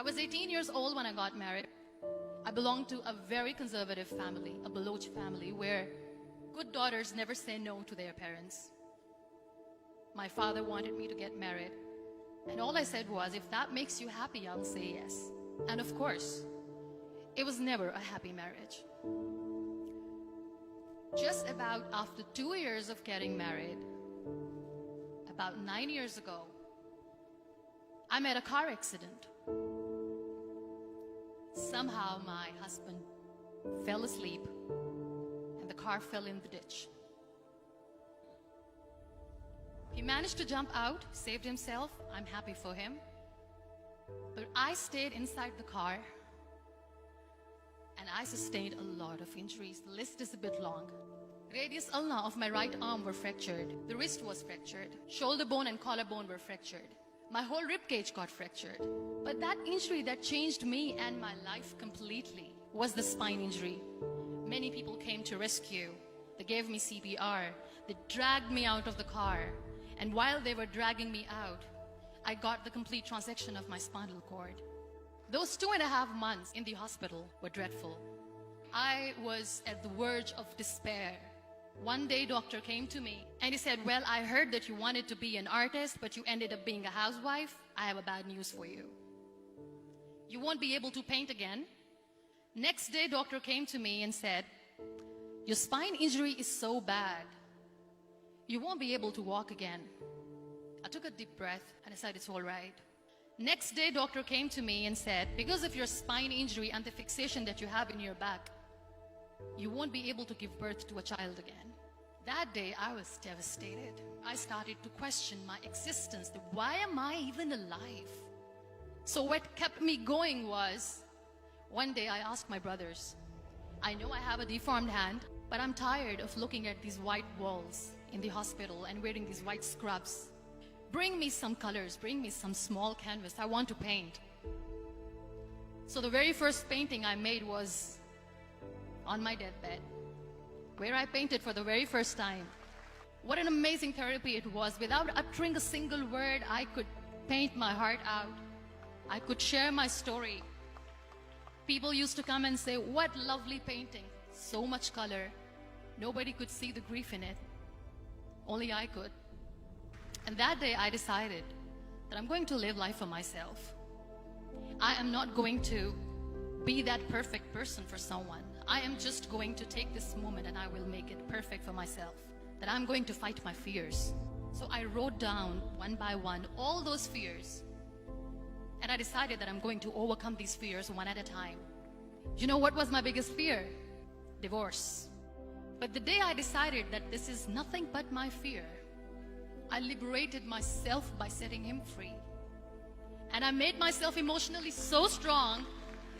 I was 18 years old when I got married. I belonged to a very conservative family, a Baloch family, where good daughters never say no to their parents. My father wanted me to get married, and all I said was, if that makes you happy, I'll say yes. And of course, it was never a happy marriage. Just about after 2 years of getting married, about 9 years ago, I met a car accident. Somehow my husband fell asleep and the car fell in the ditch. He managed to jump out, saved himself. I'm happy for him. But I stayed inside the car and I sustained a lot of injuries. The list is a bit long. Radius ulna of my right arm were fractured. The wrist was fractured. Shoulder bone and collarbone were fractured. My whole rib cage got fractured. But that injury that changed me and my life completely was the spine injury. Many people came to rescue. They gave me CPR. They dragged me out of the car. And while they were dragging me out, I got the complete transection of my spinal cord. Those 2.5 months in the hospital were dreadful. I was at the verge of despair. One day, doctor came to me and he said, well, I heard that you wanted to be an artist, but you ended up being a housewife. I have a bad news for you. You won't be able to paint again. Next day, doctor came to me and said, your spine injury is so bad, you won't be able to walk again. I took a deep breath and I said, it's all right. Next day, doctor came to me and said, because of your spine injury and the fixation that you have in your back, you won't be able to give birth to a child again. That day, I was devastated. I started to question my existence. Why am I even alive? So what kept me going was, one day I asked my brothers, I know I have a deformed hand, but I'm tired of looking at these white walls in the hospital and wearing these white scrubs. Bring me some colors, bring me some small canvas. I want to paint. So the very first painting I made was on my deathbed, where I painted for the very first time. What an amazing therapy it was. Without uttering a single word, I could paint my heart out. I could share my story. People used to come and say, what lovely painting, so much color. Nobody could see the grief in it. Only I could. And that day I decided that I'm going to live life for myself. I am not going to be that perfect person for someone. I am just going to take this moment and I will make it perfect for myself. That I'm going to fight my fears. So I wrote down one by one all those fears. And I decided that I'm going to overcome these fears one at a time. You know what was my biggest fear? Divorce. But the day I decided that this is nothing but my fear, I liberated myself by setting him free. And I made myself emotionally so strong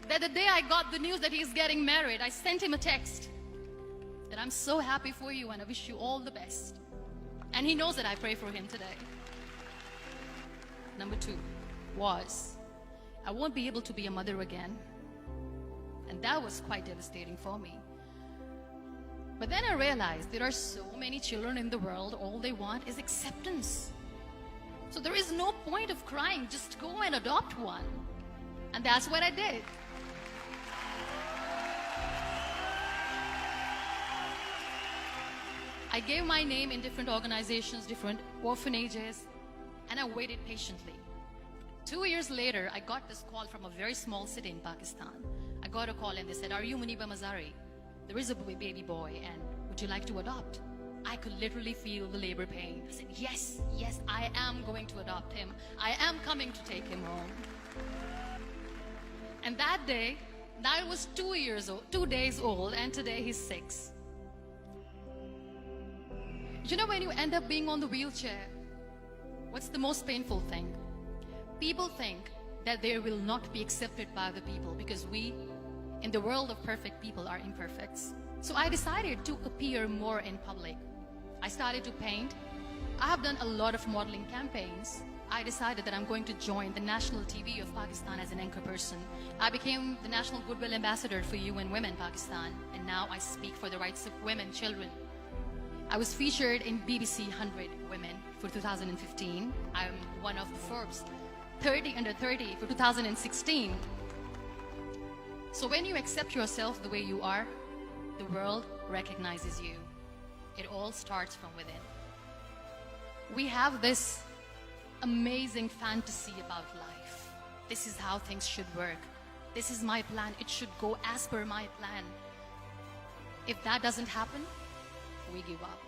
that the day I got the news that he's getting married, I sent him a text that I'm so happy for you and I wish you all the best. And he knows that I pray for him today. Number 2 was, I won't be able to be a mother again. And that was quite devastating for me. But then I realized there are so many children in the world, all they want is acceptance. So there is no point of crying, just go and adopt one. And that's what I did. I gave my name in different organizations, different orphanages, and I waited patiently. 2 years later, I got this call from a very small city in Pakistan. I got a call and they said, are you Muniba Mazari? There is a baby boy and would you like to adopt? I could literally feel the labor pain. I said, yes, yes, I am going to adopt him. I am coming to take him home. And that day, I was 2 days old, and today he's 6. You know, when you end up being on the wheelchair, what's the most painful thing? People think that they will not be accepted by the people because we, in the world of perfect people, are imperfects. So I decided to appear more in public. I started to paint. I have done a lot of modeling campaigns. I decided that I'm going to join the national TV of Pakistan as an anchor person. I became the National Goodwill Ambassador for UN Women Pakistan, and now I speak for the rights of women, children. I was featured in BBC 100 Women for 2015. I'm one of the Forbes 30 under 30 for 2016. So when you accept yourself the way you are, the world recognizes you. It all starts from within. We have this amazing fantasy about life. This is how things should work. This is my plan. It should go as per my plan. If that doesn't happen, we give up.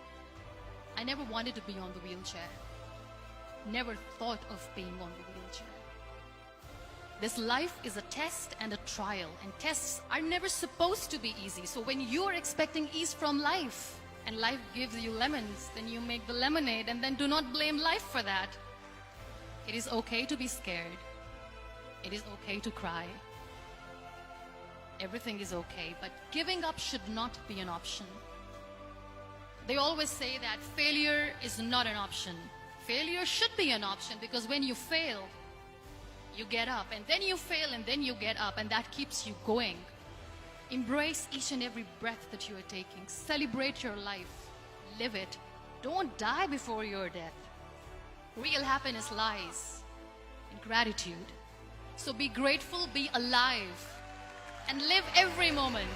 I never wanted to be on the wheelchair. Never thought of being on the wheelchair. This life is a test and a trial, and tests are never supposed to be easy. So when you're expecting ease from life, and life gives you lemons, then you make the lemonade, and then do not blame life for that. It is okay to be scared. It is okay to cry. Everything is okay, but giving up should not be an option. They always say that failure is not an option. Failure should be an option, because when you fail, you get up, and then you fail, and then you get up, and that keeps you going. Embrace each and every breath that you are taking. Celebrate your life. Live it. Don't die before your death. Real happiness lies in gratitude. So be grateful, be alive, and live every moment.